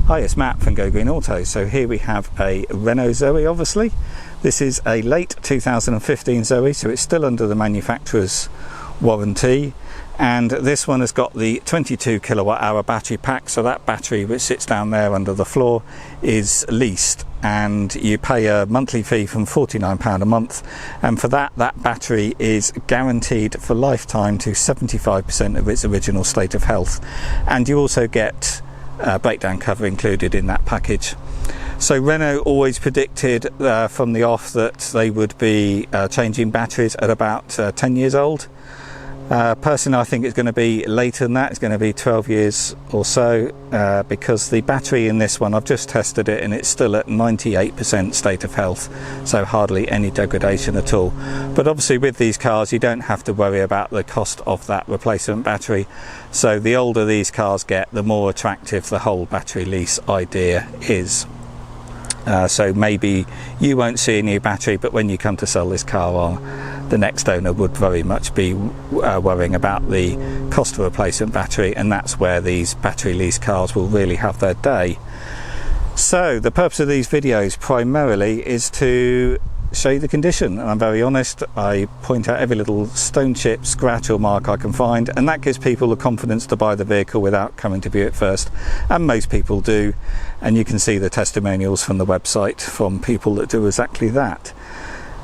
Hi, it's Matt from Go Green Auto. So here we have a Renault Zoe, obviously. This is a late 2015 Zoe, so it's still under the manufacturer's warranty. And this one has got the 22 kilowatt hour battery pack. So that battery, which sits down there under the floor, is leased. And you pay a monthly fee from £49 a month. And for that battery is guaranteed for lifetime to 75% of its original state of health. And you also get breakdown cover included in that package. So Renault always predicted from the off that they would be changing batteries at about 10 years old. Personally, I think it's going to be later than that. It's going to be 12 years or so, because the battery in this one, I've just tested it and it's still at 98% state of health, so hardly any degradation at all. But obviously with these cars you don't have to worry about the cost of that replacement battery, so the older these cars get, the more attractive the whole battery lease idea is. So maybe you won't see a new battery, but when you come to sell this car on, the next owner would very much be worrying about the cost of a replacement battery, and that's where these battery lease cars will really have their day. So the purpose of these videos primarily is to show you the condition, and I'm very honest, I point out every little stone chip, scratch or mark I can find, and that gives people the confidence to buy the vehicle without coming to view it first, and most people do, and you can see the testimonials from the website from people that do exactly that.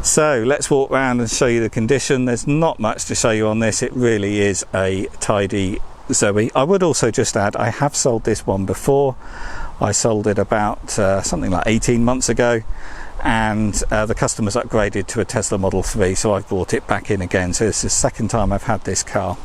So let's walk around and show you the condition. There's not much to show you on this, it really is a tidy Zoe. I would also just add, I have sold this one before. I sold it about something like 18 months ago, and the customer's upgraded to a Tesla Model 3, so I've brought it back in again. So this is the second time I've had this car.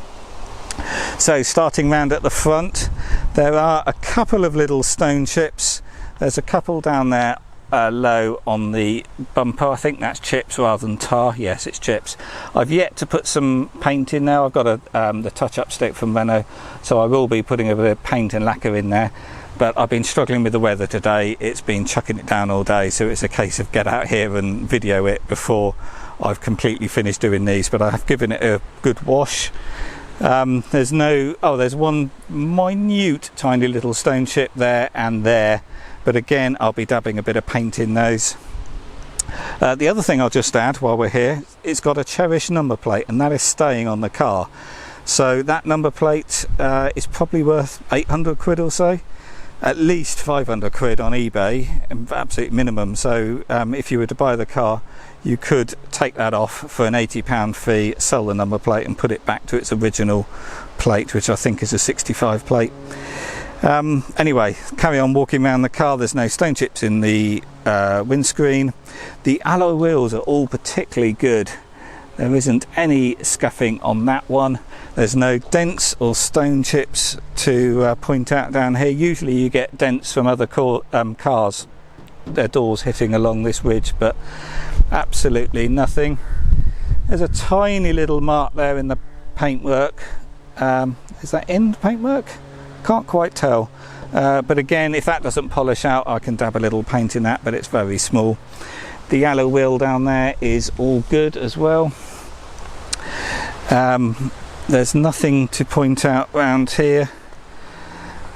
So starting round at the front, there are a couple of little stone chips. There's a couple down there low on the bumper. I think that's chips rather than tar. Yes, it's chips. I've yet to put some paint in there. I've got the touch-up stick from Renault, so I will be putting a bit of paint and lacquer in there. But I've been struggling with the weather today. It's been chucking it down all day, so it's a case of get out here and video it before I've completely finished doing these. But I have given it a good wash. There's one minute tiny little stone chip there and there, but again I'll be dabbing a bit of paint in those. The other thing I'll just add while we're here, it's got a cherished number plate, and that is staying on the car. So that number plate is probably worth 800 quid or so. At least 500 quid on eBay, absolute minimum. So if you were to buy the car, you could take that off for an £80 fee, sell the number plate and put it back to its original plate, which I think is a 65 plate. Anyway, carry on walking around the car. There's no stone chips in the windscreen. The alloy wheels are all particularly good. There isn't any scuffing on that one. There's no dents or stone chips to point out down here. Usually you get dents from other cars, their doors hitting along this ridge, but absolutely nothing. There's a tiny little mark there in the paintwork. Is that in the paintwork? Can't quite tell. But again, if that doesn't polish out, I can dab a little paint in that, but it's very small. The alloy wheel down there is all good as well. There's nothing to point out around here.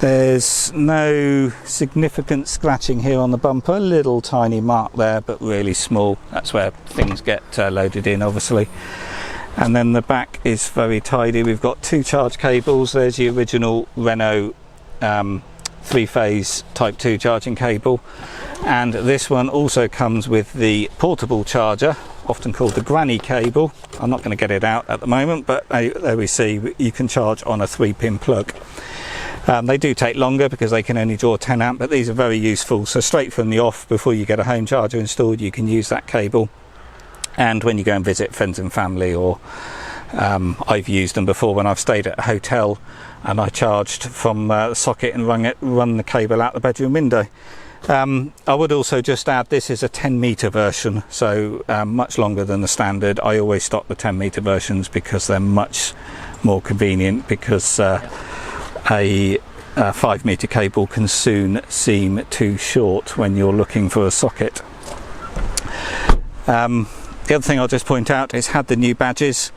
There's no significant scratching here on the bumper. A little tiny mark there, but really small. That's where things get loaded in, obviously. And then the back is very tidy. We've got two charge cables. There's the original Renault three-phase Type 2 charging cable, and this one also comes with the portable charger, often called the granny cable. I'm not going to get it out at the moment, but there we see you can charge on a 3-pin plug. They do take longer because they can only draw 10 amp, but these are very useful. So straight from the off, before you get a home charger installed, you can use that cable. And when you go and visit friends and family, or I've used them before when I've stayed at a hotel and I charged from the socket and run the cable out the bedroom window. I would also just add, this is a 10-metre version, so much longer than the standard. I always stock the 10-metre versions because they're much more convenient, because a 5-metre cable can soon seem too short when you're looking for a socket. The other thing I'll just point out is, had the new badges.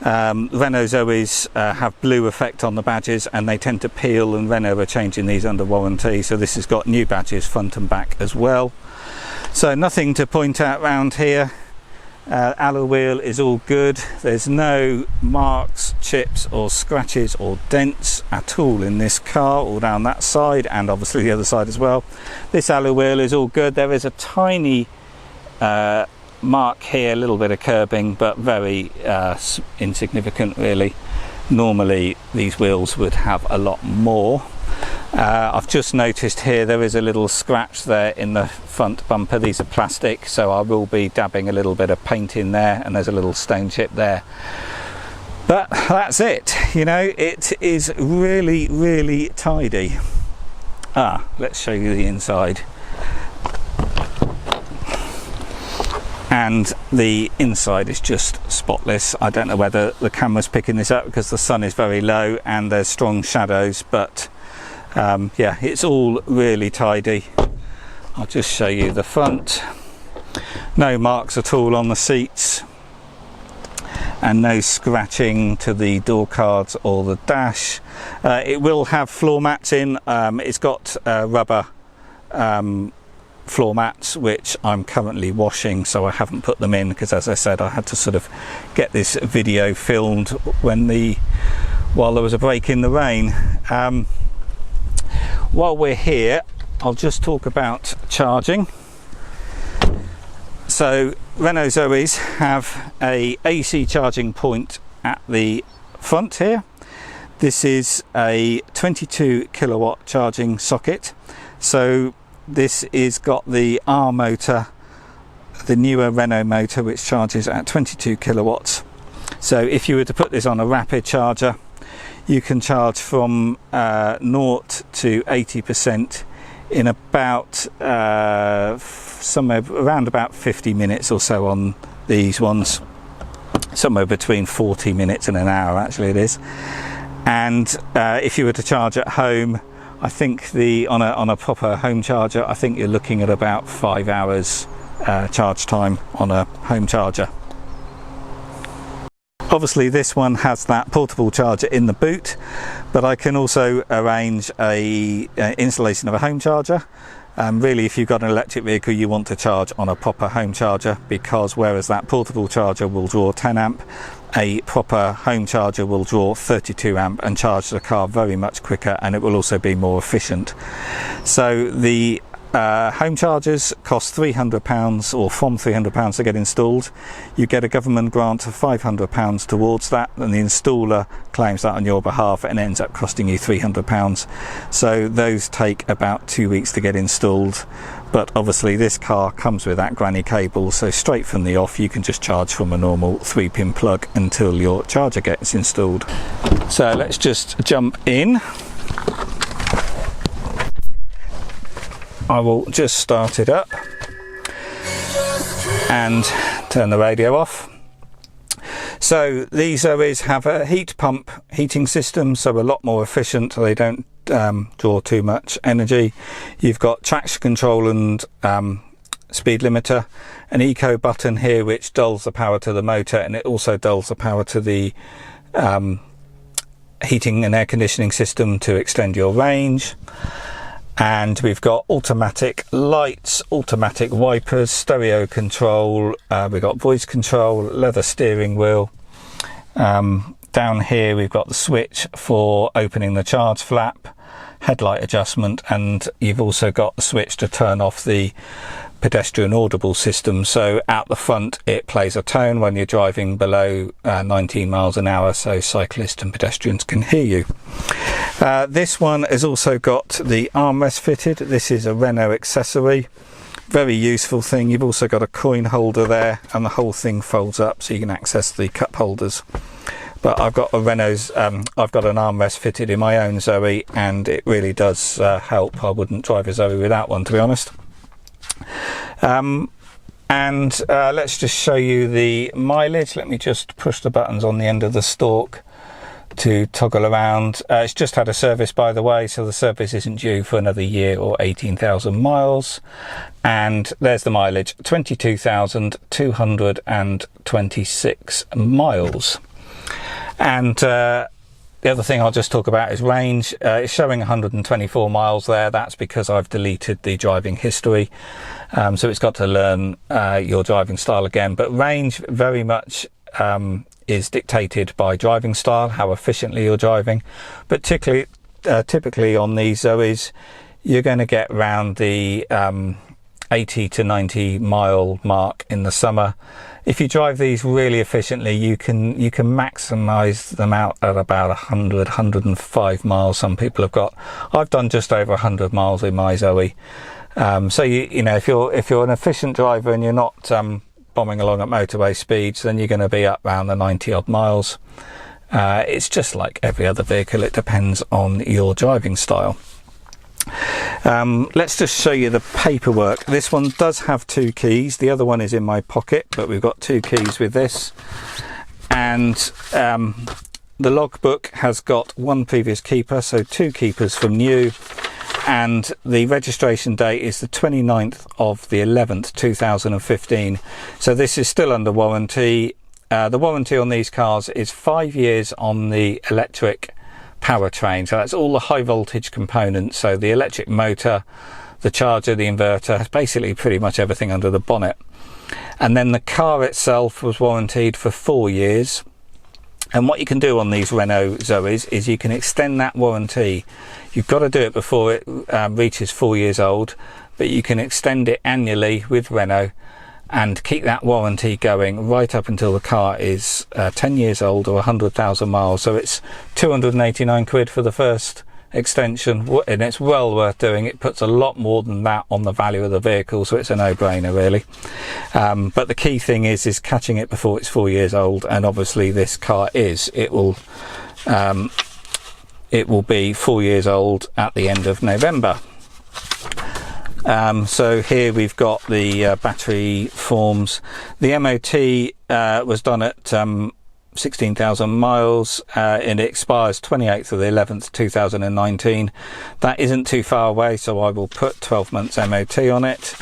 Renault Zoes have blue effect on the badges, and they tend to peel, and Renault are changing these under warranty, so this has got new badges front and back as well. So nothing to point out around here. Alloy wheel is all good. There's no marks, chips or scratches or dents at all in this car, all down that side and obviously the other side as well. This alloy wheel is all good. There is a tiny mark here, a little bit of curbing, but very insignificant really. Normally these wheels would have a lot more. I've just noticed here there is a little scratch there in the front bumper. These are plastic, so I will be dabbing a little bit of paint in there, and there's a little stone chip there. But that's it, you know, it is really, really tidy. Let's show you the inside. And the inside is just spotless. I don't know whether the camera's picking this up because the sun is very low and there's strong shadows, but yeah, it's all really tidy. I'll just show you the front. No marks at all on the seats, and no scratching to the door cards or the dash. It will have floor mats in. It's got rubber floor mats, which I'm currently washing, so I haven't put them in because, as I said, I had to sort of get this video filmed while there was a break in the rain. While we're here, I'll just talk about charging. So Renault Zoes have a AC charging point at the front here. This is a 22 kilowatt charging socket. So this is got the R motor, the newer Renault motor, which charges at 22 kilowatts. So if you were to put this on a rapid charger, you can charge from 0 to 80% in about somewhere around about 50 minutes or so on these ones. Somewhere between 40 minutes and an hour actually it is. And if you were to charge at home, I think on a proper home charger, I think you're looking at about 5 hours charge time on a home charger. Obviously this one has that portable charger in the boot, but I can also arrange a installation of a home charger. Really, if you've got an electric vehicle, you want to charge on a proper home charger, because whereas that portable charger will draw 10 amp, a proper home charger will draw 32 amp and charge the car very much quicker, and it will also be more efficient. So the home chargers cost £300, or from £300 to get installed. You get a government grant of £500 towards that, and the installer claims that on your behalf and ends up costing you £300. So those take about 2 weeks to get installed. But obviously this car comes with that granny cable, so straight from the off you can just charge from a normal 3-pin plug until your charger gets installed. So let's just jump in. I will just start it up and turn the radio off. So these Zoes have a heat pump heating system, so a lot more efficient. They don't draw too much energy. You've got traction control and speed limiter, an eco button here which dulls the power to the motor, and it also dulls the power to the heating and air conditioning system to extend your range. And we've got automatic lights, automatic wipers, stereo control, we've got voice control, leather steering wheel. Down here we've got the switch for opening the charge flap, headlight adjustment, and you've also got the switch to turn off the pedestrian audible system. So out the front it plays a tone when you're driving below 19 miles an hour, so cyclists and pedestrians can hear you. This one has also got the armrest fitted. This is a Renault accessory, very useful thing. You've also got a coin holder there, and the whole thing folds up so you can access the cup holders. But I've got a Renault's, I've got an armrest fitted in my own Zoe, and it really does help. I wouldn't drive a Zoe without one, to be honest. Let's just show you the mileage. Let me just push the buttons on the end of the stalk to toggle around. It's just had a service, by the way, so the service isn't due for another year or 18,000 miles. And there's the mileage, 22,226 miles. And the other thing I'll just talk about is range. It's showing 124 miles there. That's because I've deleted the driving history. So it's got to learn your driving style again. But range very much is dictated by driving style, how efficiently you're driving. But typically on these Zoes, you're going to get around the 80 to 90 mile mark in the summer. If you drive these really efficiently, you can maximize them out at about 100, 105 miles. Some people have got. I've done just over 100 miles in my Zoe. So you know, if you're an efficient driver and you're not bombing along at motorway speeds, then you're going to be up around the 90 odd miles. It's just like every other vehicle. It depends on your driving style. Let's just show you the paperwork. This one does have 2 keys. The other one is in my pocket, but we've got 2 keys with this. And the logbook has got 1 previous keeper, so 2 keepers from new. And the registration date is the 29th of the 11th, 2015. So this is still under warranty. The warranty on these cars is 5 years on the electric powertrain, so that's all the high voltage components, so the electric motor, the charger, the inverter, basically pretty much everything under the bonnet. And then the car itself was warranted for 4 years. And what you can do on these Renault Zoes is you can extend that warranty. You've got to do it before it reaches 4 years old, but you can extend it annually with Renault and keep that warranty going right up until the car is 10 years old or 100,000 miles. So it's 289 quid for the first extension, and it's well worth doing. It puts a lot more than that on the value of the vehicle, so it's a no-brainer really. But the key thing is catching it before it's 4 years old, and obviously this car it will be 4 years old at the end of November. So here we've got the battery forms. The MOT was done at 16,000 miles and it expires 28th of the 11th 2019. That isn't too far away, so I will put 12 months MOT on it.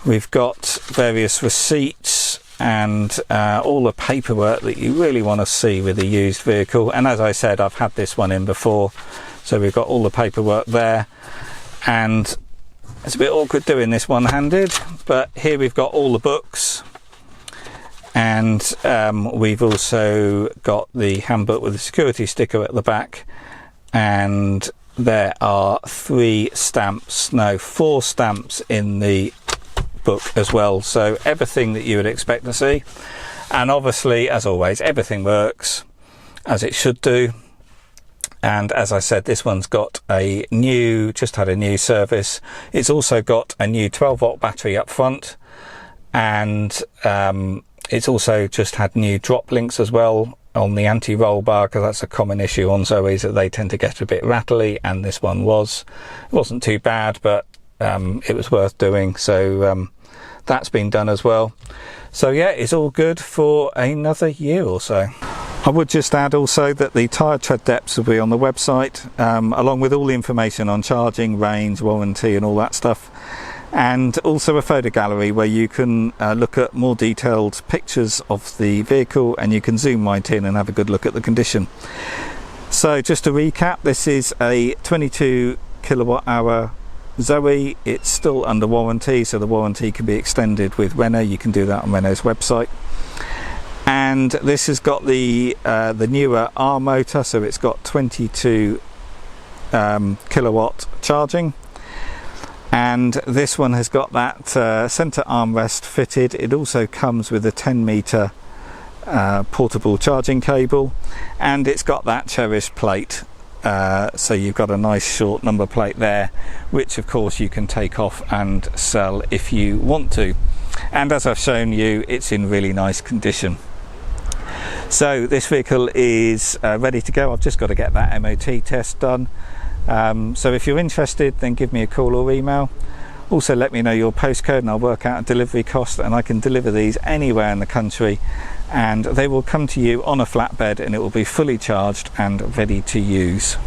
We've got various receipts and all the paperwork that you really want to see with a used vehicle. And as I said, I've had this one in before, so we've got all the paperwork there. And it's a bit awkward doing this one-handed, but here we've got all the books, and we've also got the handbook with the security sticker at the back, and there are 4 stamps in the book as well, so everything that you would expect to see. And obviously, as always, everything works as it should do. And as I said, this one's got just had a new service. It's also got a new 12-volt battery up front, and it's also just had new drop links as well on the anti-roll bar, because that's a common issue on Zoes, that they tend to get a bit rattly, and this one it wasn't too bad, but it was worth doing. So that's been done as well. So yeah, it's all good for another year or so. I would just add also that the tyre tread depths will be on the website, along with all the information on charging, range, warranty and all that stuff, and also a photo gallery where you can look at more detailed pictures of the vehicle, and you can zoom right in and have a good look at the condition. So just to recap, this is a 22 kilowatt hour Zoe. It's still under warranty, so the warranty can be extended with Renault. You can do that on Renault's website. And this has got the newer R motor, so it's got 22 kilowatt charging, and this one has got that center armrest fitted. It also comes with a 10 meter portable charging cable, and it's got that cherished plate, so you've got a nice short number plate there, which of course you can take off and sell if you want to. And as I've shown you, it's in really nice condition. So this vehicle is ready to go. I've just got to get that MOT test done. So if you're interested, then give me a call or email. Also let me know your postcode and I'll work out a delivery cost, and I can deliver these anywhere in the country, and they will come to you on a flatbed, and it will be fully charged and ready to use.